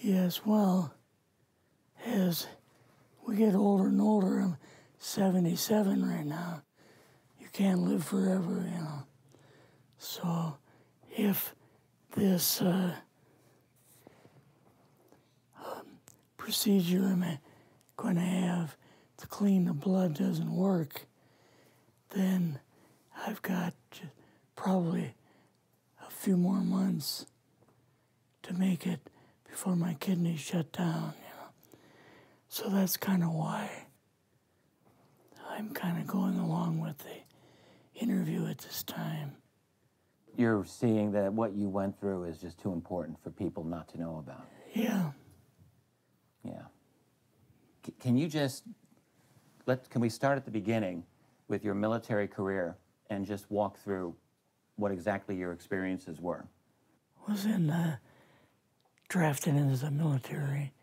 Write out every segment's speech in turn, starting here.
Yes, well, as we get older and older, I'm 77 right now. You can't live forever, you know. So if this procedure I'm going to have to clean the blood doesn't work, then I've got probably a few more months to make it before my kidneys shut down, you know. So that's kind of why I'm kind of going along with the interview at this time. You're seeing that what you went through is just too important for people not to know about. Yeah. Yeah. Can you just, can we start at the beginning with your military career and just walk through what exactly your experiences were? Was drafted into the military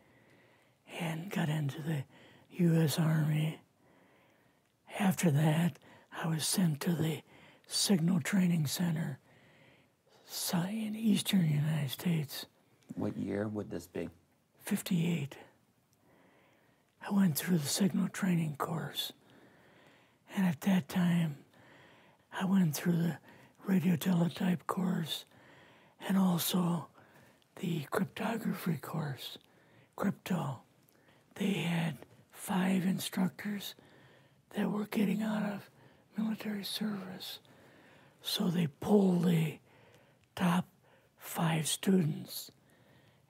and got into the U.S. Army. After that, I was sent to the Signal Training Center in eastern United States. What year would this be? 58. I went through the signal training course. And at that time, I went through the radio teletype course and also the cryptography course, crypto. They had 5 instructors that were getting out of military service. So they pulled the top 5 students,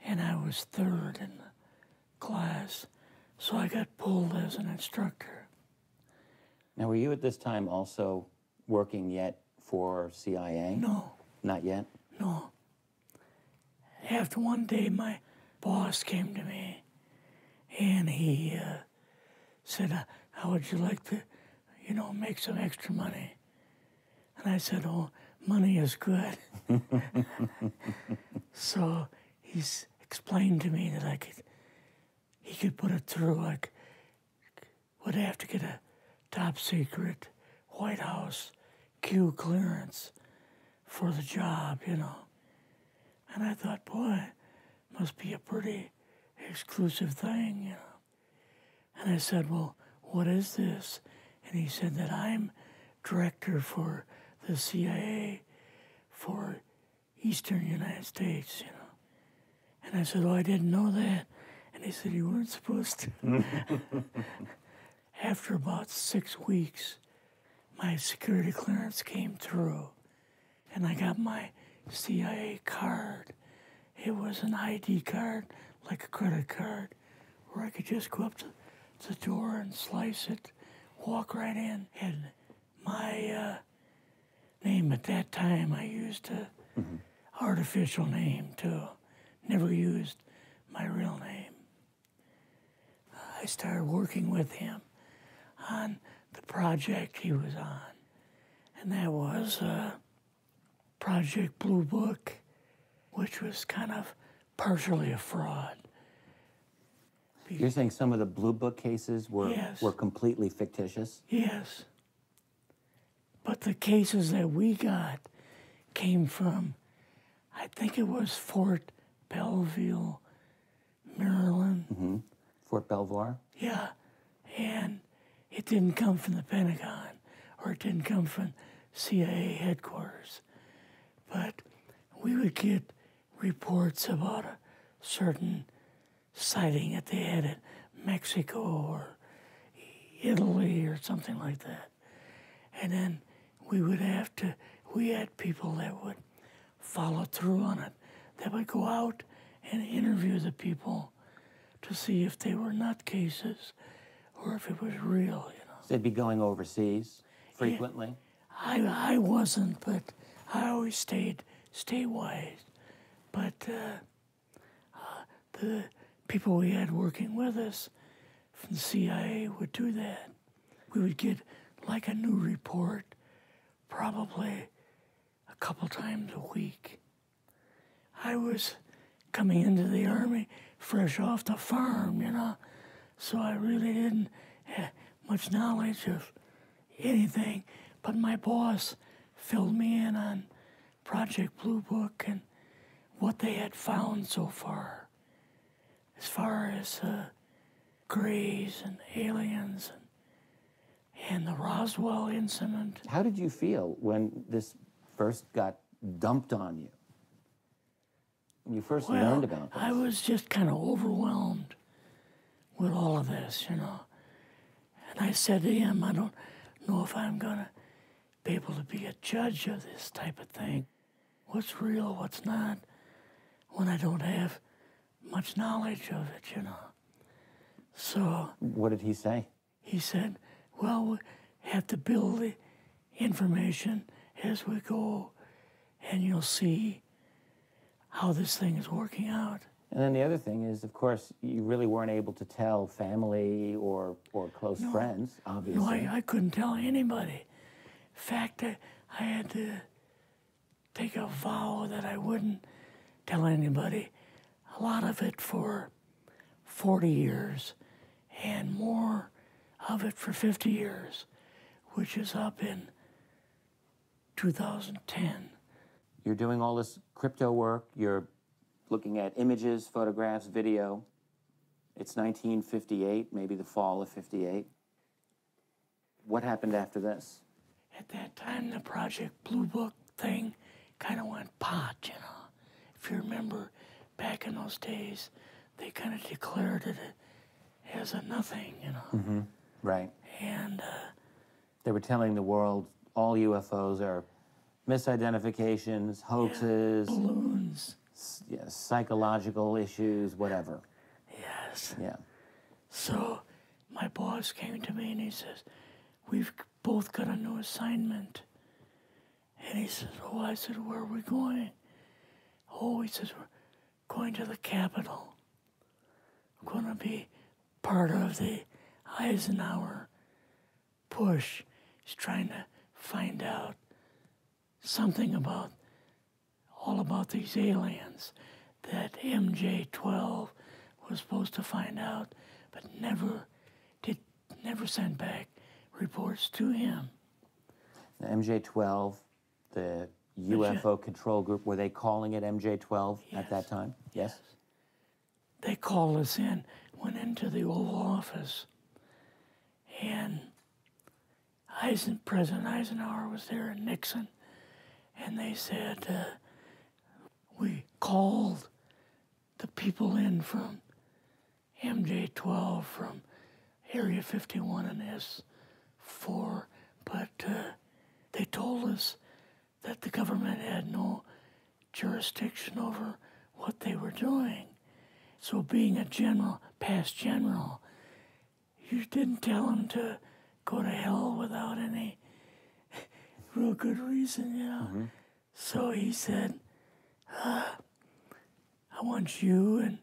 and I was 3rd in the class. So I got pulled as an instructor. Now, were you at this time also working yet for CIA? No. Not yet? No. After one day, my boss came to me, and he said, how would you like to, make some extra money? And I said, oh, money is good. So he's explained to me that he could put it through, would have to get a top secret White House Q clearance for the job, And I thought, boy, must be a pretty exclusive thing, And I said, well, what is this? And he said that I'm director for the CIA for Eastern United States, And I said, oh, I didn't know that. And he said, you weren't supposed to. After about 6 weeks, my security clearance came through, and I got my CIA card. It was an ID card, like a credit card, where I could just go up to the door and slice it, walk right in. And my name at that time, I used a artificial name too. Never used my real name. I started working with him on the project he was on, and that was Project Blue Book, which was kind of partially a fraud. You're saying some of the Blue Book cases were completely fictitious? Yes. But the cases that we got came from, I think it was Fort Belvoir, Maryland. Fort Belvoir? Yeah. And it didn't come from the Pentagon, or it didn't come from CIA headquarters. But we would get reports about a certain sighting that they had in Mexico or Italy or something like that. And then we had people that would follow through on it, that would go out and interview the people to see if they were nutcases or if it was real, So they'd be going overseas frequently? Yeah, I wasn't, but I always stayed statewide. But the people we had working with us from the CIA would do that. We would get like a new report probably a couple times a week. I was coming into the Army fresh off the farm, so I really didn't have much knowledge of anything, but my boss filled me in on Project Blue Book and what they had found so far. as far as Greys and aliens and the Roswell incident. How did you feel when this first got dumped on you? When you first learned about this? I was just kind of overwhelmed with all of this, you know. And I said to him, I don't know if I'm going to be able to be a judge of this type of thing. What's real, what's not, when I don't have much knowledge of it, you know. So... What did he say? He said, well, we have to build the information as we go, and you'll see how this thing is working out. And then the other thing is, of course, you really weren't able to tell family or close friends, obviously. No, I couldn't tell anybody. In fact, I had to take a vow that I wouldn't tell anybody. A lot of it for 40 years, and more of it for 50 years, which is up in 2010. You're doing all this crypto work, you're looking at images, photographs, video. It's 1958, maybe the fall of 58. What happened after this? At that time, the Project Blue Book thing kind of went pot, you know. If you remember, back in those days, they kind of declared it as a nothing, you know. Mm-hmm. Right. And they were telling the world all UFOs are misidentifications, hoaxes, balloons, psychological issues, whatever. Yes. Yeah. So my boss came to me and he says, we've both got a new assignment. And he says, oh, I said, where are we going? Oh, he says, we're going to the Capitol. We're going to be part of the Eisenhower push. He's trying to find out something about, all about these aliens that MJ-12 was supposed to find out, but never sent back reports to him. The MJ-12, the UFO control group, were they calling it MJ-12 at that time? Yes. They called us in, went into the Oval Office, and President Eisenhower was there and Nixon, and they said, we called the people in from MJ-12 from Area 51 and S4, but they told us that the government had no jurisdiction over what they were doing. So being a general, past general, you didn't tell them to go to hell without any real good reason, you know. Mm-hmm. So he said, I want you and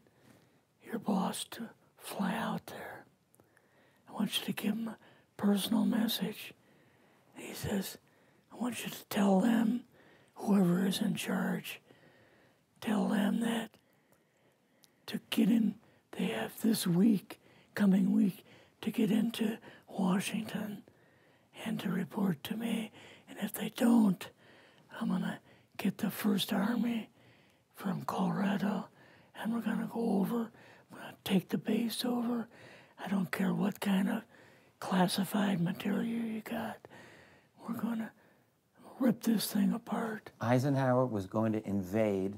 your boss to fly out there. I want you to give them a personal message. And he says, I want you to tell them, whoever is in charge, tell them that to get in, they have this week, coming week, to get into Washington and to report to me. And if they don't, I'm going to get the First Army from Colorado, and we're going to go over, we're going to take the base over. I don't care what kind of classified material you got. We're going to rip this thing apart. Eisenhower was going to invade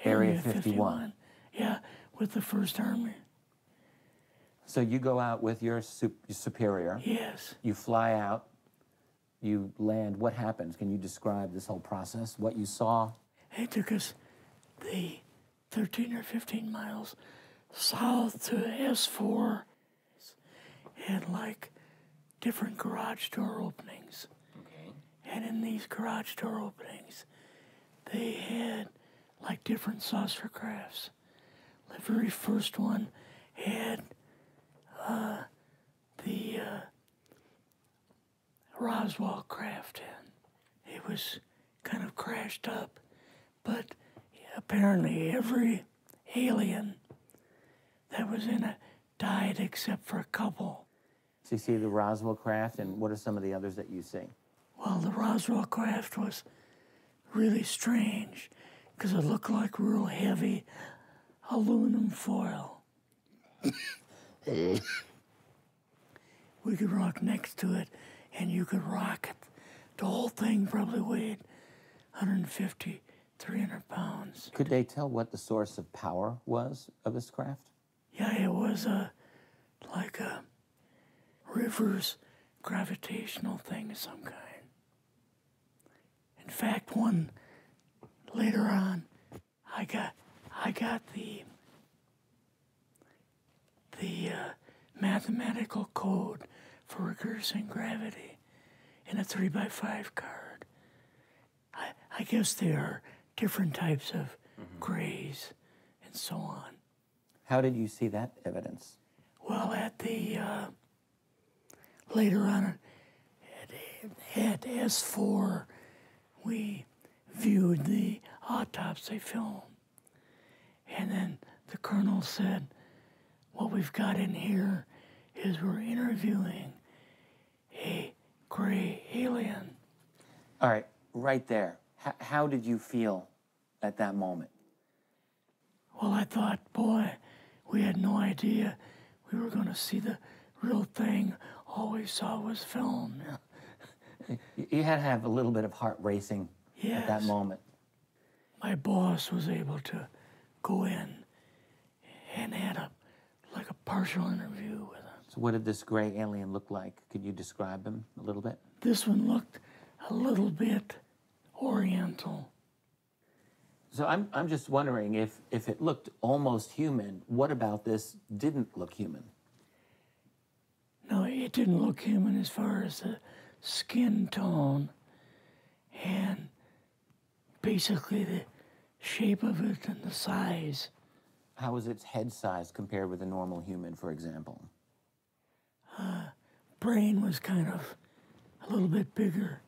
Area 51. Yeah, with the First Army. So you go out with your superior. Yes. You fly out. You land. What happens? Can you describe this whole process, what you saw? They took us the 13 or 15 miles south to S4 and like different garage door openings. Okay. And in these garage door openings, they had like different saucer crafts. The very first one had the Roswell craft in. It was kind of crashed up, but apparently every alien that was in it died except for a couple. So you see the Roswell craft, and what are some of the others that you see? Well, the Roswell craft was really strange because it looked like real heavy aluminum foil. We could rock next to it, and you could rock it. The whole thing probably weighed 150, 300 pounds. Could they tell what the source of power was of this craft? Yeah, it was like a reverse gravitational thing of some kind. In fact, one later on, I got the mathematical code for reversing gravity in a 3x5 card. I guess there are different types of grays and so on. How did you see that evidence? Well, at the later on at S4, we viewed the autopsy film, and then the colonel said, "What we've got in here is we're interviewing a gray alien." All right, right there. How did you feel at that moment? Well, I thought, boy, we had no idea we were going to see the real thing. All we saw was film. You had to have a little bit of heart racing at that Yes. moment. My boss was able to go in and had a partial interview with him. So what did this gray alien look like? Could you describe him a little bit? This one looked a little bit oriental. So I'm just wondering if it looked almost human, what about this didn't look human? No, it didn't look human as far as the skin tone and basically the shape of it and the size. How was its head size compared with a normal human, for example? Brain was kind of a little bit bigger.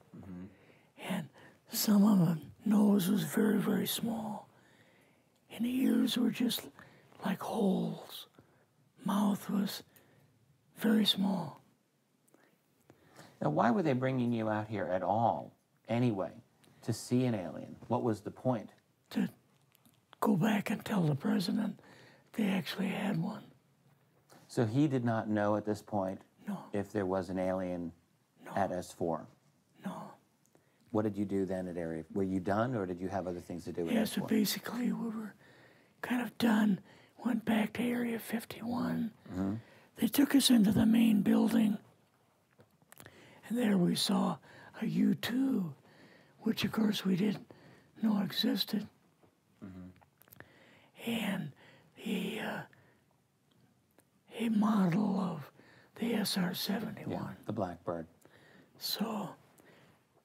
And some of the nose was very, very small. And the ears were just like holes. Mouth was very small. Now, why were they bringing you out here at all, anyway, to see an alien? What was the point? To go back and tell the president they actually had one. So he did not know at this point No, if there was an alien at S4. no. What did you do then at Area? Were you done, or did you have other things to do with Yeah, S4? so basically we were kind of done, went back to Area 51. They took us into the main building, and there we saw a U-2, which of course we didn't know existed. And a model of the SR-71. Yeah, the Blackbird. So,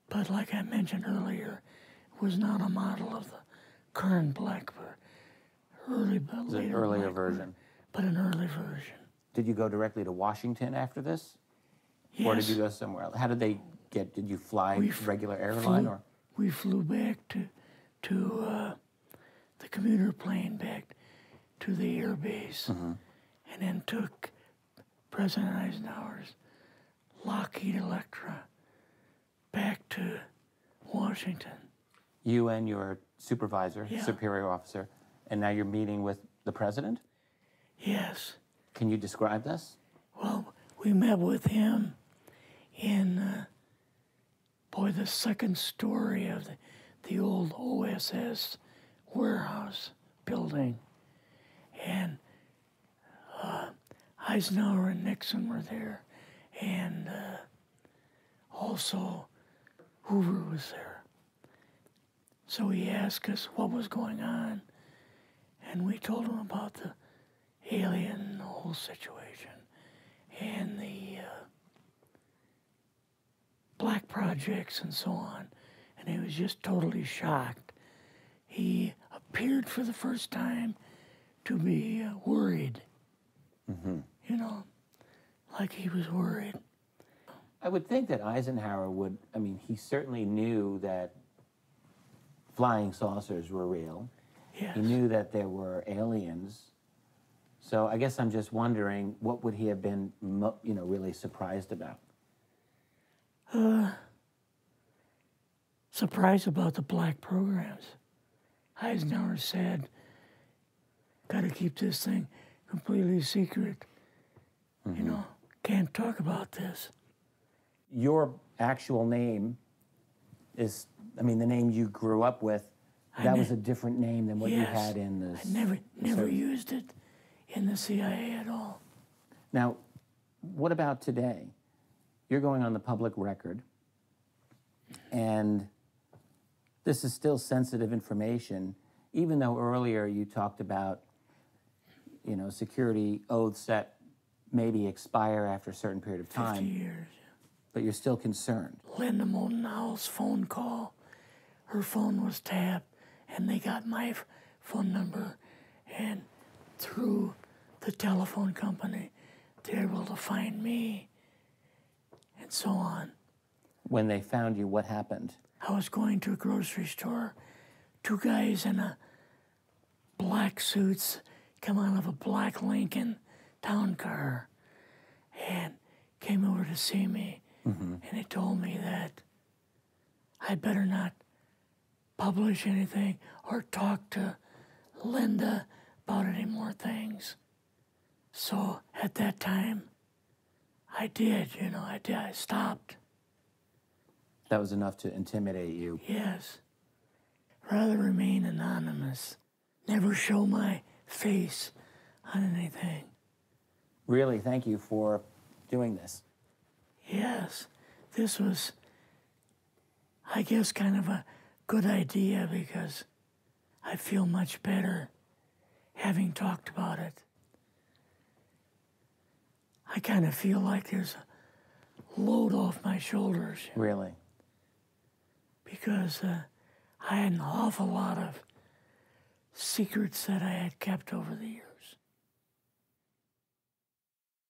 but like I mentioned earlier, it was not a model of the current Blackbird, It's an earlier version. but an early version. Did you go directly to Washington after this? Yes. Or did you go somewhere else? How did they get, did you fly regular airline or? We flew back to the commuter plane back to the air base, and then took President Eisenhower's Lockheed Electra back to Washington. You and your supervisor, Yeah. superior officer, and now you're meeting with the president? Yes. Can you describe this? Well, we met with him in, the second story of the old OSS warehouse building. And Eisenhower and Nixon were there, and also Hoover was there. So he asked us what was going on, and we told him about the alien, the whole situation, and the black projects and so on. And he was just totally shocked. He appeared for the first time to be worried. You know, like he was worried. I would think that Eisenhower would, I mean, he certainly knew that flying saucers were real. Yes. He knew that there were aliens. So I guess I'm just wondering, what would he have been, really surprised about? Surprised about the black programs. Eisenhower said, got to keep this thing completely secret. You know, can't talk about this. Your actual name is, I mean, the name you grew up with, that was a different name than what you had in the... I never used it in the CIA at all. Now, what about today? You're going on the public record, and this is still sensitive information, even though earlier you talked about, you know, security oaths that maybe expire after a certain period of time. 50 years. But you're still concerned. Linda Moldenhau's phone call, her phone was tapped, and they got my phone number, and through the telephone company, they're able to find me, and so on. When they found you, what happened? I was going to a grocery store. Two guys in a black suits come out of a black Lincoln town car and came over to see me. And they told me that I better not publish anything or talk to Linda about any more things. So at that time, I did, you know, I stopped. That was enough to intimidate you. Yes. Rather remain anonymous. Never show my face on anything. Really, thank you for doing this. Yes, this was, I guess, kind of a good idea because I feel much better having talked about it. I kind of feel like there's a load off my shoulders. Really? Because I had an awful lot of secrets that I had kept over the years.